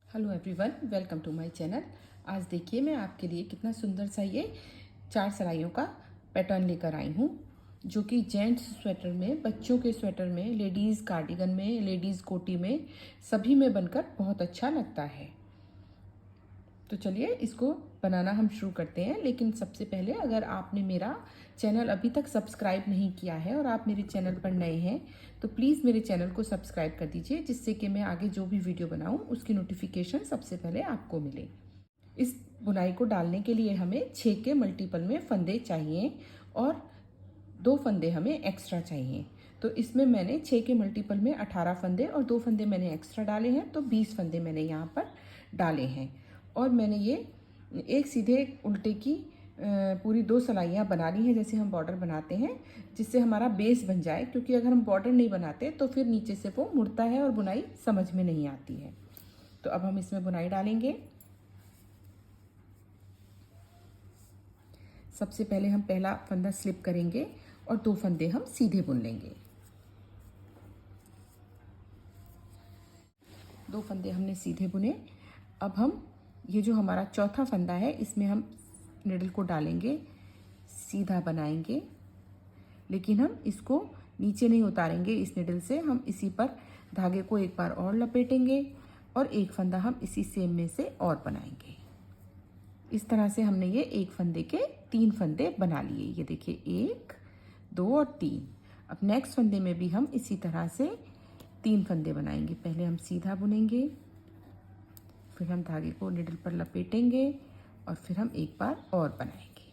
Hello everyone, welcome to my channel. आज देखिए मैं आपके लिए कितना सुंदर सा ये 4 सिलाइयों का पैटर्न लेकर आई हूँ, जो कि जेंट्स स्वेटर में, बच्चों के स्वेटर में, लेडीज़ कार्डिगन में, लेडीज़ कोटी में, सभी में बनकर बहुत अच्छा लगता है। तो चलिए इसको बनाना हम शुरू करते हैं। लेकिन सबसे पहले, अगर आपने मेरा चैनल अभी तक सब्सक्राइब नहीं किया है और आप मेरे चैनल पर नए हैं तो प्लीज़ मेरे चैनल को सब्सक्राइब कर दीजिए, जिससे कि मैं आगे जो भी वीडियो बनाऊं उसकी नोटिफिकेशन सबसे पहले आपको मिले। इस बुनाई को डालने के लिए हमें 6 के मल्टीपल में फंदे चाहिए और 2 फंदे हमें एक्स्ट्रा चाहिए। तो इसमें मैंने 6 के मल्टीपल में 18 फंदे और 2 फंदे मैंने एक्स्ट्रा डाले हैं, तो 20 फंदे मैंने यहाँ पर डाले हैं। और मैंने ये एक सीधे उल्टे की पूरी 2 सिलाइयाँ बना ली हैं, जैसे हम बॉर्डर बनाते हैं, जिससे हमारा बेस बन जाए। क्योंकि अगर हम बॉर्डर नहीं बनाते तो फिर नीचे से वो मुड़ता है और बुनाई समझ में नहीं आती है। तो अब हम इसमें बुनाई डालेंगे। सबसे पहले हम पहला फंदा स्लिप करेंगे और 2 फंदे हम सीधे बुन लेंगे। 2 फंदे हमने सीधे बुने। अब हम ये जो हमारा चौथा फंदा है, इसमें हम निडल को डालेंगे, सीधा बनाएंगे, लेकिन हम इसको नीचे नहीं उतारेंगे। इस निडल से हम इसी पर धागे को एक बार और लपेटेंगे और एक फंदा हम इसी सेम में से और बनाएंगे। इस तरह से हमने ये एक फंदे के 3 फंदे बना लिए। ये देखिए 1, 2 और 3। अब नेक्स्ट फंदे में भी हम इसी तरह से 3 फंदे बनाएंगे। पहले हम सीधा बुनेंगे, फिर हम धागे को निडल पर लपेटेंगे और फिर हम एक बार और बनाएंगे।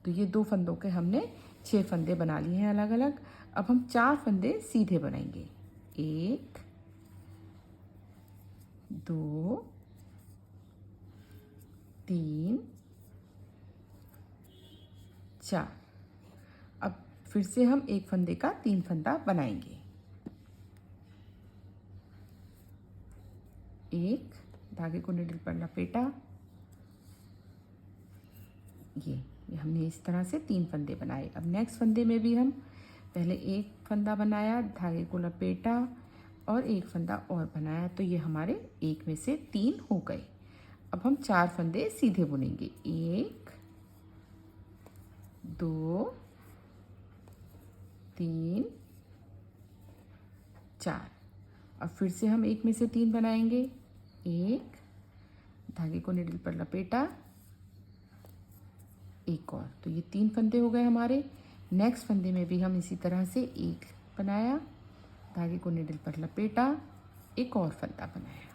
तो ये 2 फंदों के हमने 6 फंदे बना लिए हैं अलग अलग। अब हम 4 फंदे सीधे बनाएंगे। 1, 2, 3, 4। अब फिर से हम एक फंदे का 3 फंदा बनाएंगे। 1, धागे को निडल पर लपेटा, ये हमने इस तरह से 3 फंदे बनाए। अब नेक्स्ट फंदे में भी हम पहले एक फंदा बनाया, धागे को लपेटा और एक फंदा और बनाया, तो ये हमारे एक में से 3 हो गए। अब हम 4 फंदे सीधे बुनेंगे। 1, 2, 3, 4। अब फिर से हम एक में से 3 बनाएंगे। 1, धागे को निडल पर लपेटा, एक और, तो ये 3 फंदे हो गए हमारे। नेक्स्ट फंदे में भी हम इसी तरह से एक बनाया, धागे को निडल पर लपेटा, एक और फंदा बनाया।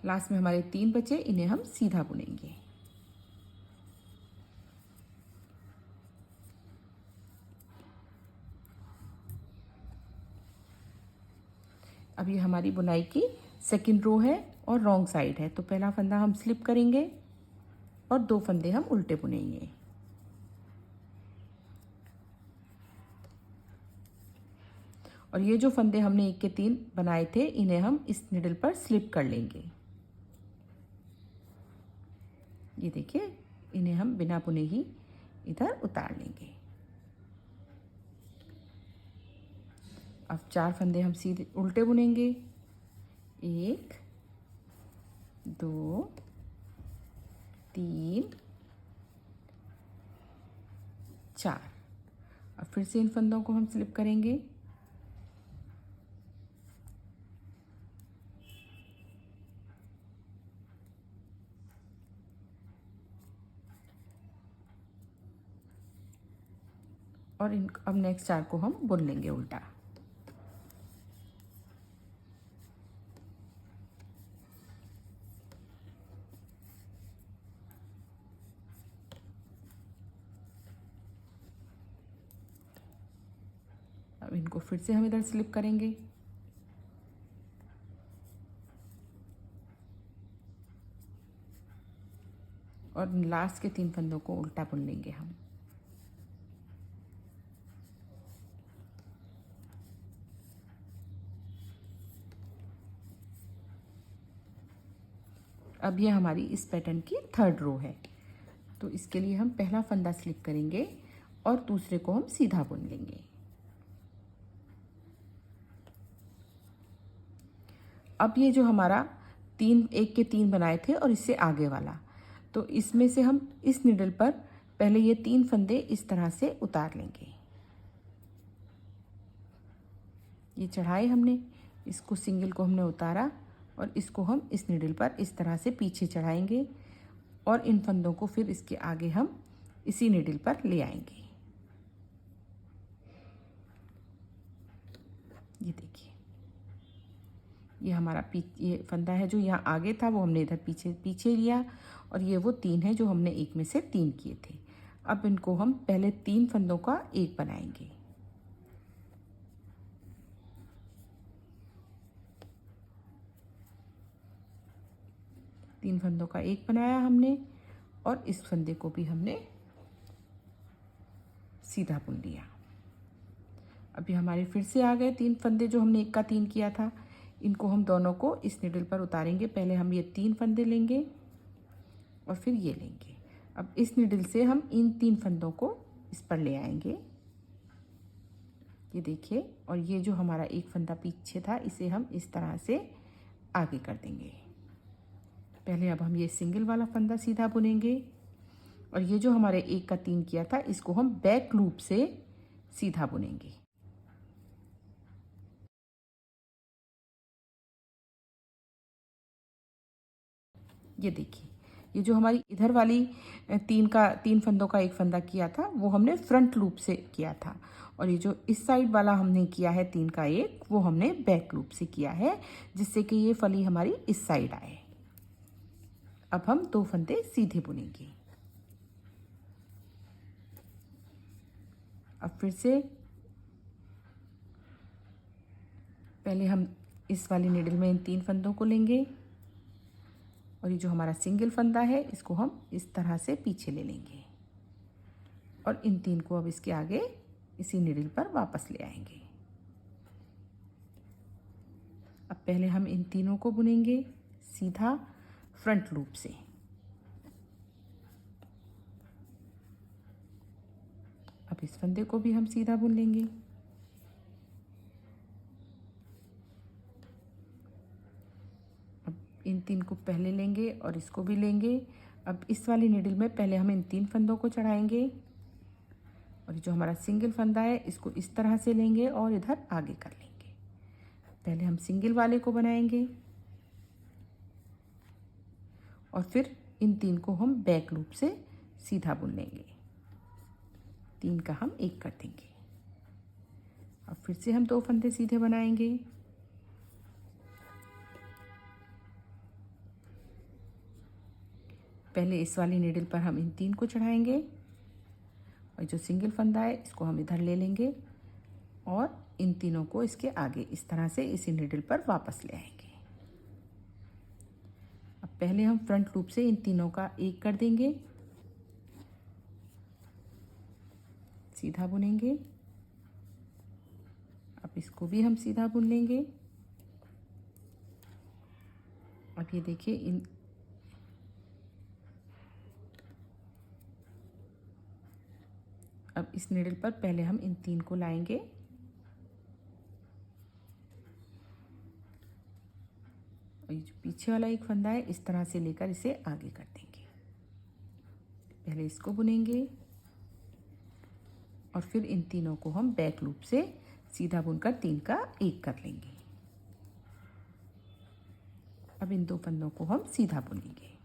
लास्ट में हमारे 3 बचे, इन्हें हम सीधा बुनेंगे। अब ये हमारी बुनाई की सेकंड रो है और रॉन्ग साइड है। तो पहला फंदा हम स्लिप करेंगे और 2 फंदे हम उल्टे बुनेंगे। और ये जो फंदे हमने 1 के 3 बनाए थे, इन्हें हम इस निडल पर स्लिप कर लेंगे। ये देखिए, इन्हें हम बिना बुने ही इधर उतार लेंगे। अब 4 फंदे हम सीधे उल्टे बुनेंगे। 1, 2, 3, 4। अब फिर से इन फंदों को हम स्लिप करेंगे। और अब नेक्स्ट 4 को हम बुन लेंगे उल्टा। अब इनको फिर से हम इधर स्लिप करेंगे। और लास्ट के 3 फंदों को उल्टा बुन लेंगे हम। अब ये हमारी इस पैटर्न की थर्ड रो है। तो इसके लिए हम पहला फंदा स्लिप करेंगे और दूसरे को हम सीधा बुन लेंगे। अब ये जो हमारा तीन, एक के तीन बनाए थे और इससे आगे वाला, तो इसमें से हम इस निडल पर पहले ये तीन फंदे इस तरह से उतार लेंगे। ये चढ़ाए हमने, इसको सिंगल को हमने उतारा और इसको हम इस निडल पर इस तरह से पीछे चढ़ाएंगे और इन फंदों को फिर इसके आगे हम इसी निडल पर ले आएंगे। ये देखिए, ये हमारा ये फंदा है जो यहाँ आगे था, वो हमने इधर पीछे पीछे लिया, और ये वो तीन है जो हमने एक में से तीन किए थे। अब इनको हम पहले तीन फंदों का एक बनाएंगे। तीन फंदों का एक बनाया हमने और इस फंदे को भी हमने सीधा बुन लिया। अभी हमारे फिर से आ गए तीन फंदे जो हमने एक का तीन किया था। इनको हम दोनों को इस निडल पर उतारेंगे। पहले हम ये तीन फंदे लेंगे और फिर ये लेंगे। अब इस निडल से हम इन तीन फंदों को इस पर ले आएंगे, ये देखिए, और ये जो हमारा एक फंदा पीछे था इसे हम इस तरह से आगे कर देंगे। पहले अब हम ये सिंगल वाला फंदा सीधा बुनेंगे और ये जो हमारे एक का तीन किया था इसको हम बैक लूप से सीधा बुनेंगे। ये देखिए, ये जो हमारी इधर वाली तीन फंदों का एक फंदा किया था वो हमने फ्रंट लूप से किया था, और ये जो इस साइड वाला हमने किया है तीन का एक, वो हमने बैक लूप से किया है, जिससे कि ये फली हमारी इस साइड आए। अब हम दो फंदे सीधे बुनेंगे। अब फिर से पहले हम इस वाली निडल में इन तीन फंदों को लेंगे और ये जो हमारा सिंगल फंदा है इसको हम इस तरह से पीछे ले लेंगे और इन तीन को अब इसके आगे इसी निडल पर वापस ले आएंगे। अब पहले हम इन तीनों को बुनेंगे सीधा फ्रंट लूप से। अब इस फंदे को भी हम सीधा बुन लेंगे। अब इन तीन को पहले लेंगे और इसको भी लेंगे। अब इस वाली निडल में पहले हम इन तीन फंदों को चढ़ाएंगे और जो हमारा सिंगल फंदा है इसको इस तरह से लेंगे और इधर आगे कर लेंगे। पहले हम सिंगल वाले को बनाएंगे और फिर इन तीन को हम बैक लूप से सीधा बुन लेंगे। तीन का हम एक कर देंगे। अब फिर से हम दो फंदे सीधे बनाएंगे। पहले इस वाली निडल पर हम इन तीन को चढ़ाएंगे और जो सिंगल फंदा है इसको हम इधर ले लेंगे और इन तीनों को इसके आगे इस तरह से इसी निडल पर वापस ले आएंगे। अब पहले हम फ्रंट लूप से इन तीनों का एक कर देंगे, सीधा बुनेंगे। अब इसको भी हम सीधा बुन लेंगे। अब ये देखिए, अब इस निडल पर पहले हम इन तीन को लाएंगे और ये जो पीछे वाला एक फंदा है इस तरह से लेकर इसे आगे कर देंगे। पहले इसको बुनेंगे और फिर इन तीनों को हम बैक लूप से सीधा बुनकर तीन का एक कर लेंगे। अब इन दो फंदों को हम सीधा बुनेंगे।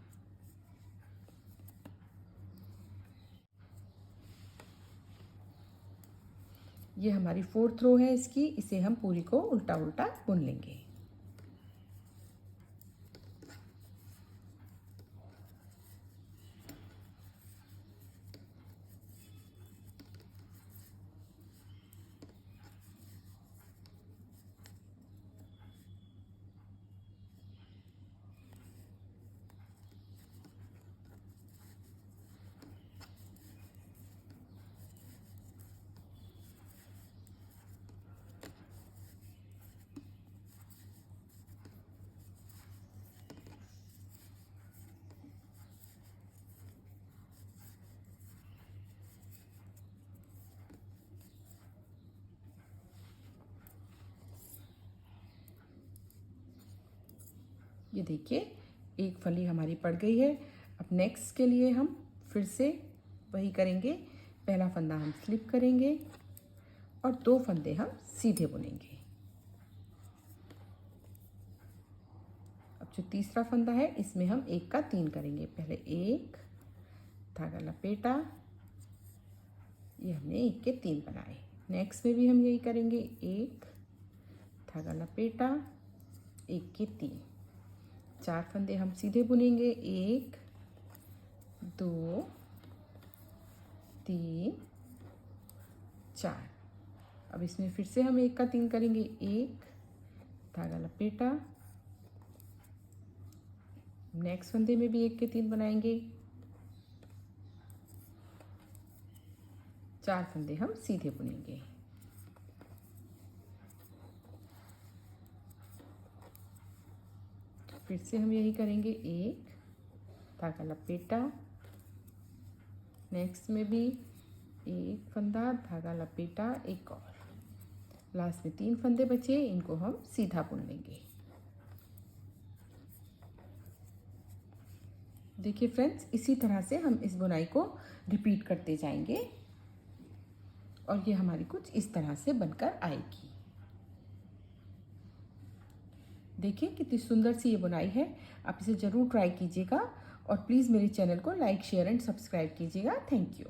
ये हमारी फोर्थ रो है इसकी, इसे हम पूरी को उल्टा उल्टा बुन लेंगे। ये देखिए एक फली हमारी पड़ गई है। अब नेक्स्ट के लिए हम फिर से वही करेंगे। पहला फंदा हम स्लिप करेंगे और 2 फंदे हम सीधे बुनेंगे। अब जो तीसरा फंदा है इसमें हम 1 का 3 करेंगे। पहले 1 धागा लपेटा, ये हमने 1 के 3 बनाए। नेक्स्ट में भी हम यही करेंगे, 1 धागा लपेटा, 1 के 3, 4 फंदे हम सीधे बुनेंगे। 1 2 3 4। अब इसमें फिर से हम 1 का 3 करेंगे। 1 धागा लपेटा, नेक्स्ट फंदे में भी 1 के 3 बनाएंगे। 4 फंदे हम सीधे बुनेंगे। फिर से हम यही करेंगे, 1 धागा लपेटा, नेक्स्ट में भी 1 फंदा धागा लपेटा, 1 और, लास्ट में 3 फंदे बचे, इनको हम सीधा बुन लेंगे। देखिए फ्रेंड्स, इसी तरह से हम इस बुनाई को रिपीट करते जाएंगे और ये हमारी कुछ इस तरह से बनकर आएगी। देखिए कितनी सुंदर सी ये बुनाई है। आप इसे ज़रूर ट्राई कीजिएगा और प्लीज़ मेरे चैनल को लाइक, शेयर एंड सब्सक्राइब कीजिएगा। Thank you.